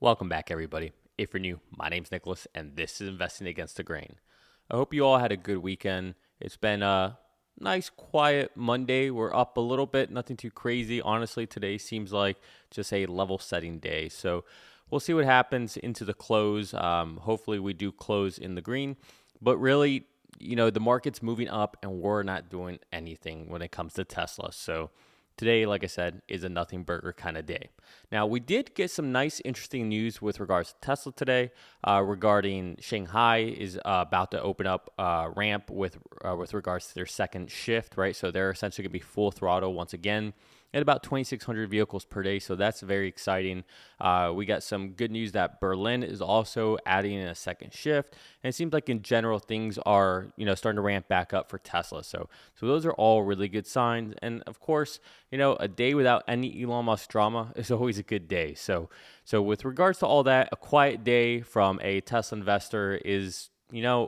Welcome back, everybody. If you're new, my name's Nicholas, and this is Investing Against the Grain. I hope you all had a good weekend. It's been a nice, quiet Monday. We're up a little bit, nothing too crazy. Honestly, today seems like just a level-setting day. So we'll see what happens into the close. Hopefully, we do close in the green. But really, the market's moving up, and we're not doing anything when it comes to Tesla. So today, like I said, is a nothing burger kind of day. Now, we did get some nice, interesting news with regards to Tesla today regarding Shanghai is about to open up ramp with regards to their second shift, right? So they're essentially going to be full throttle once again at about 2,600 vehicles per day. So that's very exciting. We got some good news that Berlin is also adding in a second shift. And it seems like in general, things are, starting to ramp back up for Tesla. So those are all really good signs. And of course, a day without any Elon Musk drama is always a good day. So with regards to all that, a quiet day from a Tesla investor is,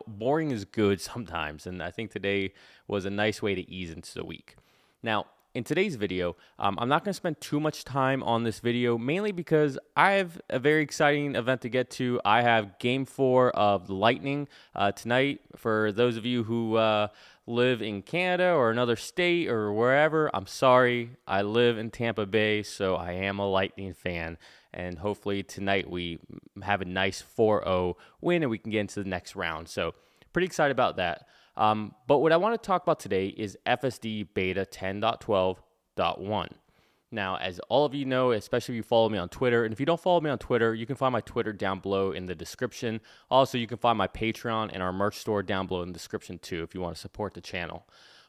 boring is good sometimes. And I think today was a nice way to ease into the week. Now, in today's video, I'm not going to spend too much time on this video, mainly because I have a very exciting event to get to. I have Game 4 of Lightning tonight. For those of you who live in Canada or another state or wherever, I'm sorry. I live in Tampa Bay, so I am a Lightning fan. And hopefully tonight we have a nice 4-0 win and we can get into the next round. So pretty excited about that. But what I want to talk about today is FSD Beta 10.12.1. Now, as all of you know, especially if you follow me on Twitter, and if you don't follow me on Twitter, you can find my Twitter down below in the description. Also, you can find my Patreon and our merch store down below in the description too if you want to support the channel.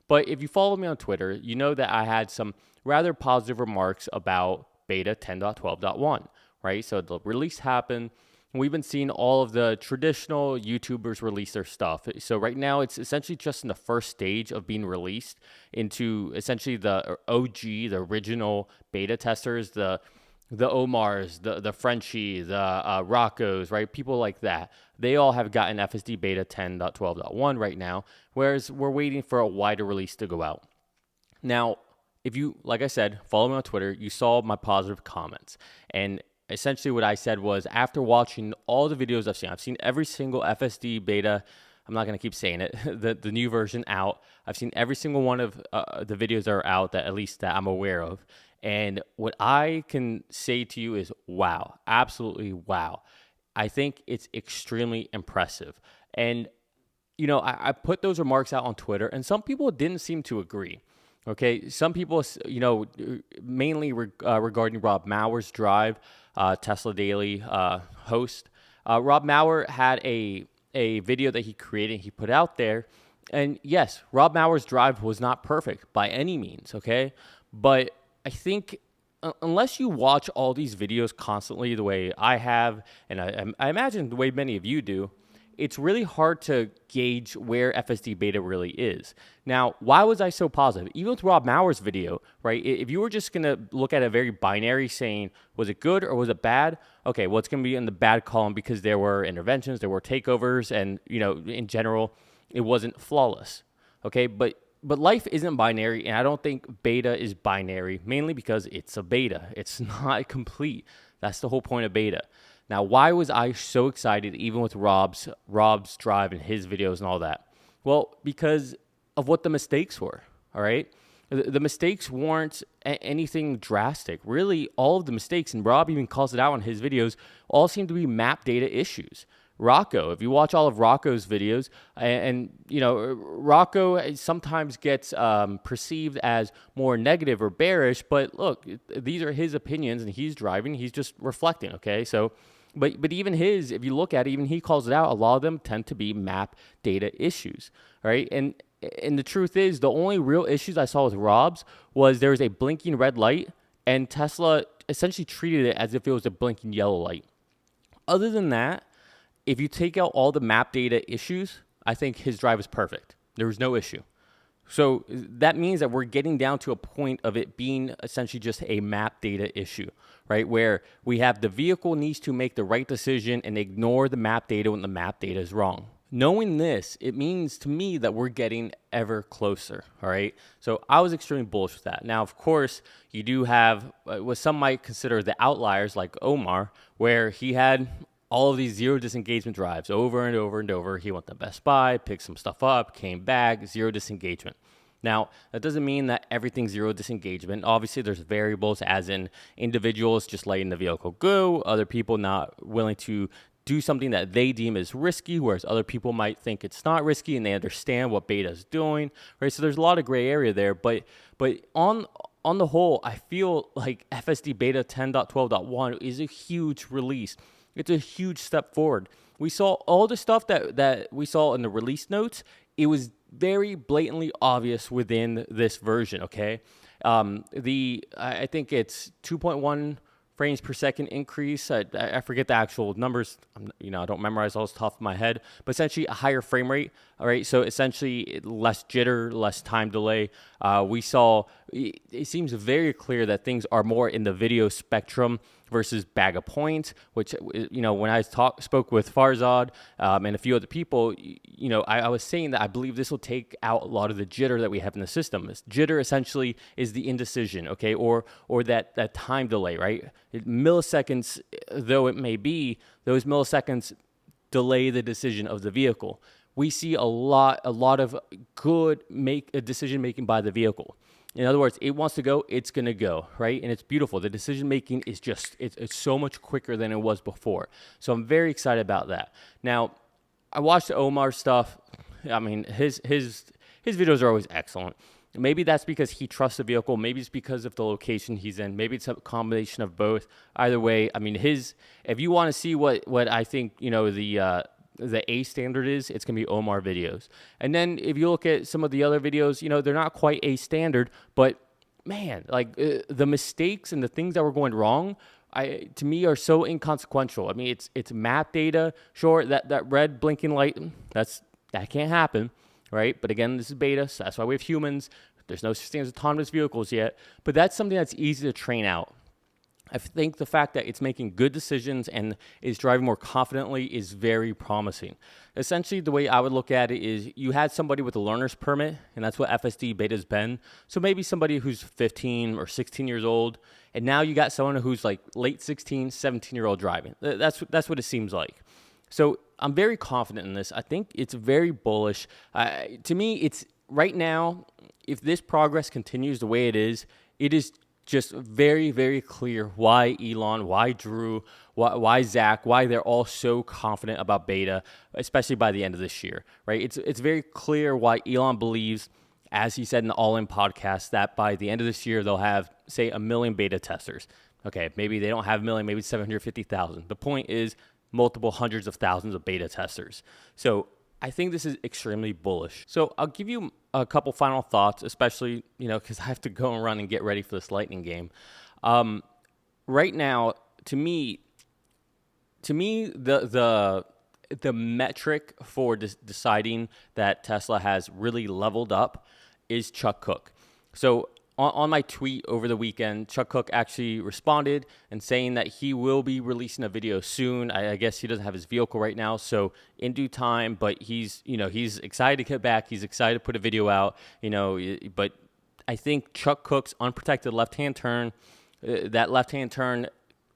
But if you follow me on Twitter, you know that I had some rather positive remarks about Beta 10.12.1, right? So the release happened. We've been seeing all of the traditional YouTubers release their stuff. So right now, it's essentially just in the first stage of being released into essentially the OG, the original beta testers, the Omars, the Frenchie, the Roccos, right? People like that. They all have gotten FSD Beta 10.12.1 right now, whereas we're waiting for a wider release to go out. Now, if you, like I said, follow me on Twitter, you saw my positive comments. And essentially what I said was, after watching all the videos I've seen every single FSD beta, I'm not going to keep saying it, the new version out. I've seen every single one of the videos that are out that at least that I'm aware of. And what I can say to you is, wow, absolutely wow. I think it's extremely impressive. And, I put those remarks out on Twitter, and some people didn't seem to agree. Okay, some people, mainly regarding Rob Maurer's Drive, Tesla Daily host. Rob Maurer had a video that he created, he put out there. And yes, Rob Maurer's Drive was not perfect by any means, okay? But I think unless you watch all these videos constantly the way I have, and I imagine the way many of you do, it's really hard to gauge where FSD Beta really is. Now, why was I so positive? Even with Rob Maurer's video, right? If you were just going to look at a very binary saying, was it good or was it bad? Okay, well, it's going to be in the bad column because there were interventions, there were takeovers, and, in general, it wasn't flawless. Okay, but life isn't binary, and I don't think beta is binary, mainly because it's a beta. It's not complete. That's the whole point of beta. Now, why was I so excited, even with Rob's Drive and his videos and all that? Well, because of what the mistakes were, all right? The mistakes weren't anything drastic. Really, all of the mistakes, and Rob even calls it out in his videos, all seem to be map data issues. Rocco, if you watch all of Rocco's videos, and Rocco sometimes gets perceived as more negative or bearish, but look, these are his opinions, and he's driving, he's just reflecting, okay? So, but even his, if you look at it, even he calls it out, a lot of them tend to be map data issues, right? And the truth is, the only real issues I saw with Rob's was there was a blinking red light, and Tesla essentially treated it as if it was a blinking yellow light. Other than that, if you take out all the map data issues, I think his drive is perfect. There was no issue. So that means that we're getting down to a point of it being essentially just a map data issue, right? Where we have the vehicle needs to make the right decision and ignore the map data when the map data is wrong. Knowing this, it means to me that we're getting ever closer, all right? So I was extremely bullish with that. Now, of course, you do have what some might consider the outliers like Omar, where he had all of these zero disengagement drives over and over and over. He went to Best Buy, picked some stuff up, came back, zero disengagement. Now, that doesn't mean that everything's zero disengagement. Obviously, there's variables, as in individuals just letting the vehicle go, other people not willing to do something that they deem as risky, whereas other people might think it's not risky and they understand what beta is doing, right? So there's a lot of gray area there, but on the whole, I feel like FSD Beta 10.12.1 is a huge release. It's a huge step forward. We saw all the stuff that we saw in the release notes. It was very blatantly obvious within this version, okay? I think it's 2.1 frames per second increase. I forget the actual numbers. I don't memorize all this off my head, but essentially a higher frame rate. All right. So essentially less jitter, less time delay. We saw, it seems very clear that things are more in the video spectrum versus bag of points, which, when I spoke with Farzad and a few other people, I was saying that I believe this will take out a lot of the jitter that we have in the system. This jitter essentially is the indecision, okay, or that time delay, right? Milliseconds, though it may be, those milliseconds delay the decision of the vehicle. We see a lot of good decision making by the vehicle. In other words, it wants to go, it's going to go, right? And it's beautiful. The decision making is just, it's so much quicker than it was before. So I'm very excited about that. Now, I watched the Omar stuff. I mean, his videos are always excellent. Maybe that's because he trusts the vehicle. Maybe it's because of the location he's in. Maybe it's a combination of both. Either way, I mean, if you want to see what I think, the A standard is, it's going to be Omar videos. And then if you look at some of the other videos, they're not quite A standard, but man, like the mistakes and the things that were going wrong, to me are so inconsequential. I mean, it's map data. Sure, that red blinking light, that can't happen, right? But again, this is beta, so that's why we have humans. There's no such thing as autonomous vehicles yet, but that's something that's easy to train out. I think the fact that it's making good decisions and is driving more confidently is very promising. Essentially, the way I would look at it is you had somebody with a learner's permit, and that's what FSD Beta's been. So maybe somebody who's 15 or 16 years old, and now you got someone who's like late 16, 17-year-old driving. That's what it seems like. So I'm very confident in this. I think it's very bullish. To me, it's right now, if this progress continues the way it is just very, very clear why Elon, why Drew, why Zach, why they're all so confident about beta, especially by the end of this year, right? It's very clear why Elon believes, as he said in the All In podcast, that by the end of this year, they'll have, say, 1 million beta testers. Okay, maybe they don't have 1 million, maybe 750,000. The point is multiple hundreds of thousands of beta testers. So I think this is extremely bullish. So I'll give you a couple final thoughts, especially, because I have to go and run and get ready for this Lightning game. Right now, to me, the metric for deciding that Tesla has really leveled up is Chuck Cook. So on my tweet over the weekend, Chuck Cook actually responded and saying that he will be releasing a video soon. I guess he doesn't have his vehicle right now, so in due time, but he's excited to get back. He's excited to put a video out, but I think Chuck Cook's unprotected left-hand turn, that left-hand turn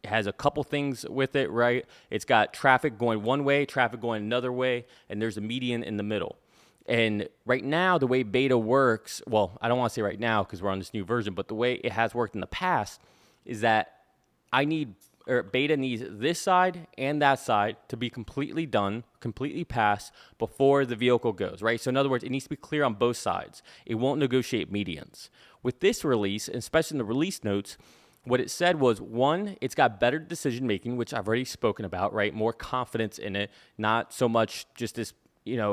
has a couple things with it, right? It's got traffic going one way, traffic going another way, and there's a median in the middle. And right now, the way beta works, well, I don't want to say right now because we're on this new version, but the way it has worked in the past is that beta needs this side and that side to be completely done, completely passed before the vehicle goes, right? So in other words, it needs to be clear on both sides. It won't negotiate medians. With this release, especially in the release notes, what it said was, one, it's got better decision making, which I've already spoken about, right? More confidence in it, not so much just this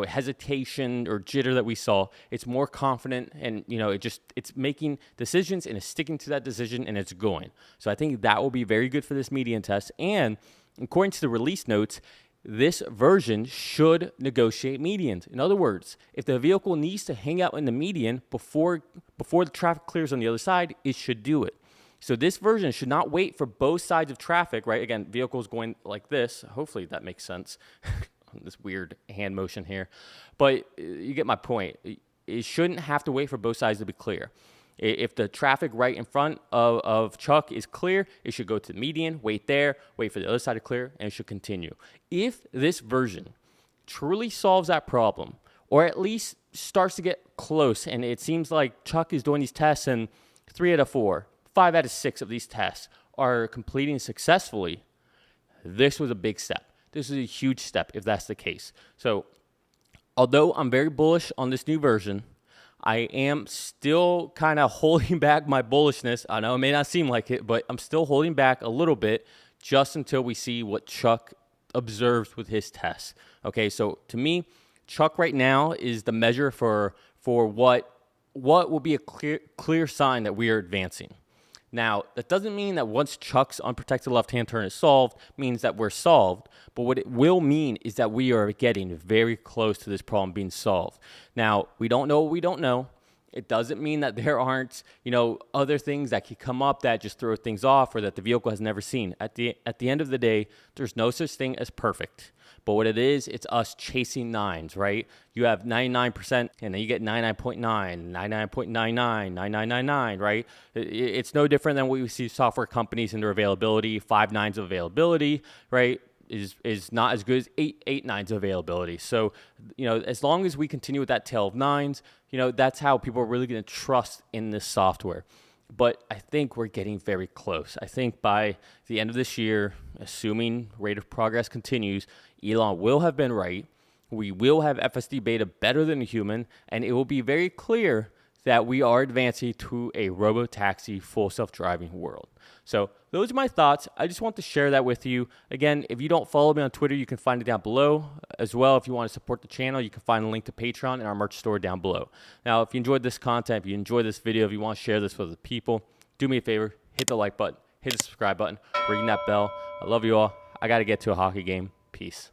hesitation or jitter that we saw. It's more confident and, it's making decisions and it's sticking to that decision and it's going. So I think that will be very good for this median test. And according to the release notes, this version should negotiate medians. In other words, if the vehicle needs to hang out in the median before the traffic clears on the other side, it should do it. So this version should not wait for both sides of traffic, right? Again, vehicles going like this. Hopefully that makes sense. this weird hand motion here. But you get my point. It shouldn't have to wait for both sides to be clear. If the traffic right in front of Chuck is clear, it should go to the median, wait there, wait for the other side to clear, and it should continue. If this version truly solves that problem, or at least starts to get close, and it seems like Chuck is doing these tests, and 3 out of 4, 5 out of 6 of these tests are completing successfully, this was a big step. This is a huge step if that's the case. So although I'm very bullish on this new version, I am still kind of holding back my bullishness. I know it may not seem like it, but I'm still holding back a little bit just until we see what Chuck observes with his tests. Okay, so to me, Chuck right now is the measure for what will be a clear sign that we are advancing. Now, that doesn't mean that once Chuck's unprotected left-hand turn is solved, means that we're solved. But what it will mean is that we are getting very close to this problem being solved. Now, we don't know what we don't know. It doesn't mean that there aren't, other things that could come up that just throw things off or that the vehicle has never seen. At the end of the day, there's no such thing as perfect. But what it is, it's us chasing nines, right? You have 99%, and then you get 99.9, 99.99, 9999, right? It's no different than what we see software companies in their availability. 5 nines of availability, right, is not as good as 8 nines of availability. So, as long as we continue with that tail of nines, that's how people are really going to trust in this software. But I think we're getting very close. I think by the end of this year, assuming rate of progress continues, Elon will have been right. We will have FSD Beta better than a human, and it will be very clear that we are advancing to a robo-taxi, full self-driving world. So those are my thoughts. I just want to share that with you. Again, if you don't follow me on Twitter, you can find it down below. As well, if you want to support the channel, you can find a link to Patreon and our merch store down below. Now, if you enjoyed this content, if you enjoyed this video, if you want to share this with other people, do me a favor, hit the like button, hit the subscribe button, ring that bell. I love you all. I got to get to a hockey game. Peace.